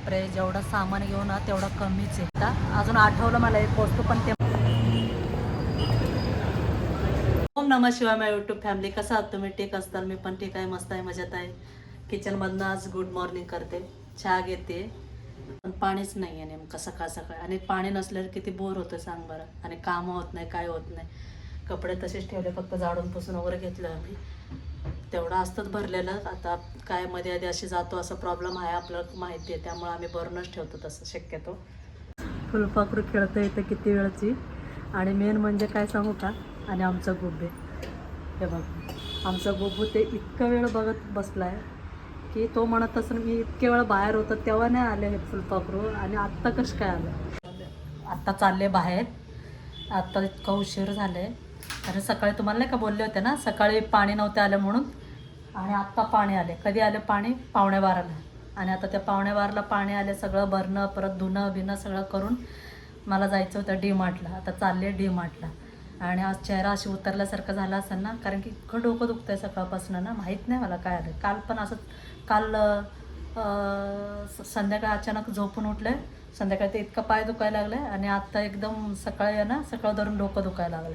बापरे, जेवढं सामान घेऊ ना तेवढं कमीच आहे. आता अजून आठवलं मला एक वस्तू, पण ते ओम नमः शिवाय माझ्या यूट्यूब फॅमिली. कसा आहात तुम्ही? ठीक असताल? मी पण ठीक आहे, मस्त आहे, मजेत आहे. किचनमधनं आज गुड मॉर्निंग करते, चहा घेते, पण पाणीच नाही आहे नेमकं सकाळ सकाळ. आणि पाणी नसल्यावर किती बोर होतं सांग बरं. आणि कामं होत नाही, काय होत नाही. कपडे तसेच ठेवले, फक्त झाडून पुसून वगैरे घेतलं आम्ही. तेवढं असतंच भरलेलं. आता काय मध्ये आधी अशी जातो, असं प्रॉब्लेम आहे आपल्याला माहिती आहे, त्यामुळे आम्ही भरूनच ठेवतो तसं शक्यतो. फुलपाखरू खेळतं येतं किती वेळची. आणि मेन म्हणजे काय सांगू का, आणि आमचा गुब्बे, हे बघ, आमचा गुब्बू ते इतकं वेळ बघत बसला आहे की तो म्हणत असं मी इतके वेळ बाहेर होतं तेव्हा नाही आले हे फुलपाखरू, आणि आत्ता कसं काय आलं. आत्ता चालले बाहेर. आत्ता इतका उशीर झाला आहे. कारण सकाळी तुम्हाला नाही का बोलले होते ना, सकाळी पाणी नव्हते आलं म्हणून, आणि आत्ता पाणी आले. कधी आले पाणी? 11:15ला. आणि आता त्या 11:15ला पाणी आले, सगळं भरणं, परत धुणं बिणं सगळं करून मला जायचं होतं डी-मार्टला. आता चालले डी-मार्टला. आणि आज चेहरा अशी उतरल्यासारखं झाला असेल ना, कारण की इतकं डोकं दुखतं आहे सकाळपासून ना, माहीत नाही मला काय आलं. काल पण असं, काल संध्याकाळी अचानक झोपून उठले, संध्याकाळी ते इतकं पाय दुखायला लागले, आणि आत्ता एकदम सकाळी आहे ना, सकाळ धरून डोकं दुखायला लागले,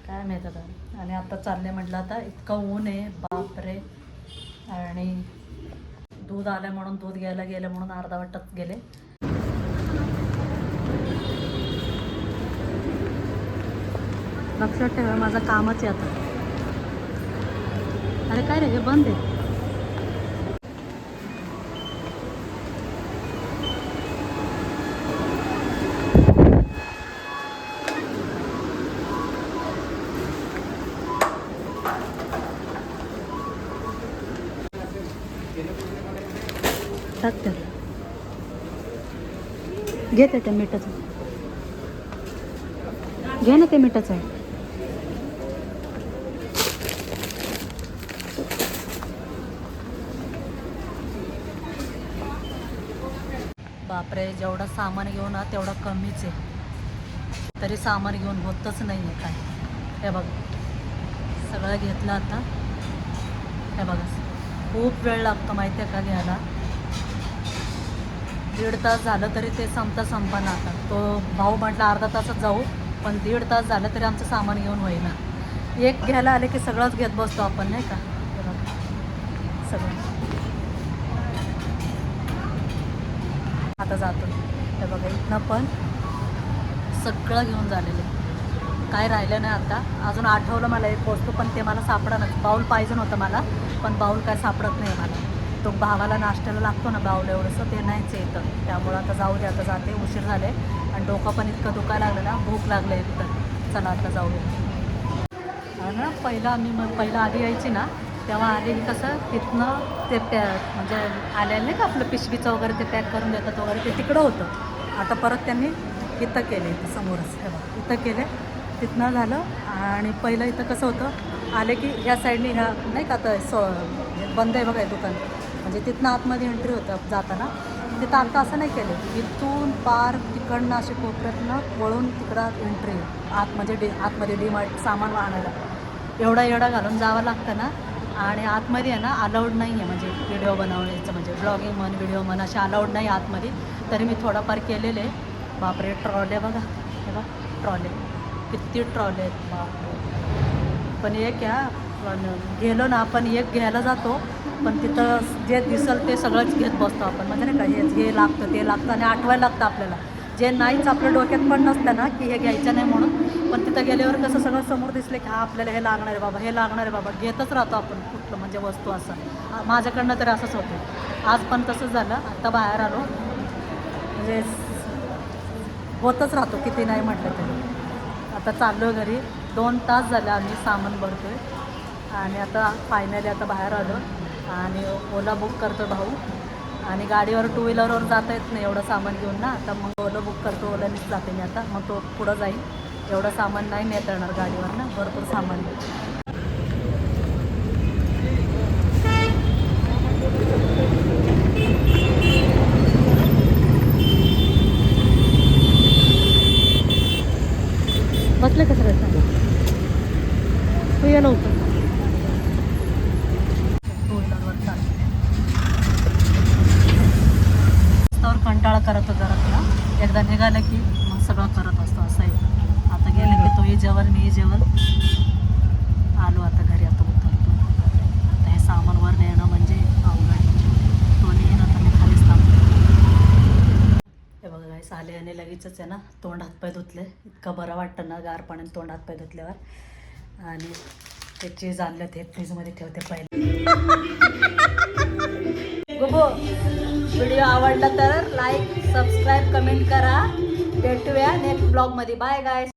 काय माहीत आता. आणि आता चालले म्हटलं, आता इतकं ऊन आहे बापरे. आणि दूध आलं म्हणून दूध घ्यायला गेलं म्हणून अर्धा वाटत गेले. लक्षात ठेवा, माझं कामच आहे आता. अरे काय रे, हे बंद आहे. टाक त्याला, घेते त्या मिठाचं, घे ना ते मिठाचं. बापरे, जेवढं सामान घेऊ ना तेवढं कमीच आहे. तरी सामान घेऊन होतच नाही आहे काय. हे बघा, सगळं घेतलं आता. हे बघा, खूप वेळ लागतो माहिती आहे का घ्यायला. 1.5 तास झालं तरी ते संपना. आता तो भाऊ म्हटलं अर्धा तासात जाऊ, पण 1.5 तास झालं तरी आमचं सामान घेऊन होईना. एक घ्यायला आले की सगळंच घेत बसतो आपण, नाही का. हे बघा, सगळं आता जातो. हे बघा, इथनं पण सगळं घेऊन झालेलं आहे, काय राहिलं नाही आता. अजून आठवलं मला एक वस्तू, पण ते मला सापडणार. बाऊल पाहिजे नव्हतं मला, पण बाऊल काय सापडत नाही मला. तो भावाला नाश्त्याला लागतो ना बाऊल, एवढंसं ते नाहीच येतं. त्यामुळं आता जाऊ दे, आता जाते, उशीर झाले. आणि डोकं पण इतकं दुखायला लागलं ना, भूक लागलं आहे तिथं. चला आता जाऊया. ना पहिलं आधी यायची ना, तेव्हा आधी कसं तिथनं ते म्हणजे आलेलं नाही का आपलं पिशवीचं वगैरे ते पॅक करून देतात वगैरे, ते तिकडं होतं. आता परत त्यांनी इथं केले, समोरच हे बघा, इथं केले. तिथनं झालं. आणि पहिलं इथं कसं होतं, आले की ह्या साईडने, ह्या नाही का आता बंद आहे बघा हे दुकान, म्हणजे तिथनं आतमध्ये एंट्री होतं जाताना. तिथं आता असं नाही केलं, इथून पार तिकडनं असे कोपऱ्यातनं वळून तिकडं एंट्री आतमध्ये आतमध्ये डी-मार्ट सामान आणायला. एवढा येडा घालून जावं लागतं ना. आणि आतमध्ये आहे ना अलाउड नाही आहे, म्हणजे व्हिडिओ बनवण्याचं, म्हणजे ब्लॉगिंग म्हण, व्हिडिओ म्हण, असे अलाउड नाही आतमध्ये. तरी मी थोडाफार केलेले. बापरे, ट्रॉले बघा, हे बघा ट्रॉले, किती ट्रॉले आहेत बापरे. पण एक गेलो ना आपण, एक घ्यायला जातो, पण तिथं जे दिसेल ते सगळंच घेत बसतो आपण, म्हणजे नाही का, हे लागतं ते लागतं, आणि आठवायला लागतं आपल्याला. जे नाहीच आपल्या डोक्यात पण नसतं ना की हे घ्यायचं नाही म्हणून, पण तिथं गेल्यावर कसं सगळं समोर दिसले की हा आपल्याला हे लागणार आहे बाबा, हे लागणार आहे बाबा, घेतच राहतो आपण कुठलं म्हणजे वस्तू. असं माझ्याकडनं तरी असंच होतं. आज पण तसंच झालं. आत्ता बाहेर आलो, म्हणजे होतच राहतो किती नाही म्हटलं तरी. आता चाललो घरी. 2 तास झाले आम्ही सामान भरतो आहे. आणि आता फायनली आता बाहेर आलो. आणि ओला बुक करतो भाऊ. आणि गाडीवर 2 व्हीलरवर जाता येत नाही एवढं सामान घेऊन ना. आता मग ओला बुक करतो, ओलानेच जाते मी आता. मग तो पुढं जाईल. एवढं सामान नाही नेता येणार गाडीवर ना, भरपूर सामान. बसले कसं काय सांगा, तू ये लवकर. करत ना एकदा निघालं की मग सगळं करत असतो असं आहे. आता गेलं की तोही जेवण मी जेवण आलो आता घरी. आता उतरतो. आता हे सामान वर नेणं म्हणजे अवघड. तो नेणं आता मी खालीच थांबतो. हे बघा गाईस आले आणि लगेचच आहे ना तोंड हातपाय धुतले. इतकं बरं वाटतं ना गार पाण्याने तोंड हातपाय धुतल्यावर. आणि ते चीज आणलं ते फ्रीजमध्ये ठेवते पहिले. गुबो व्हिडिओ आवडला तर लाईक सबस्क्राईब कमेंट करा. भेटूया नेक्स्ट ब्लॉगमध्ये. बाय गाईस.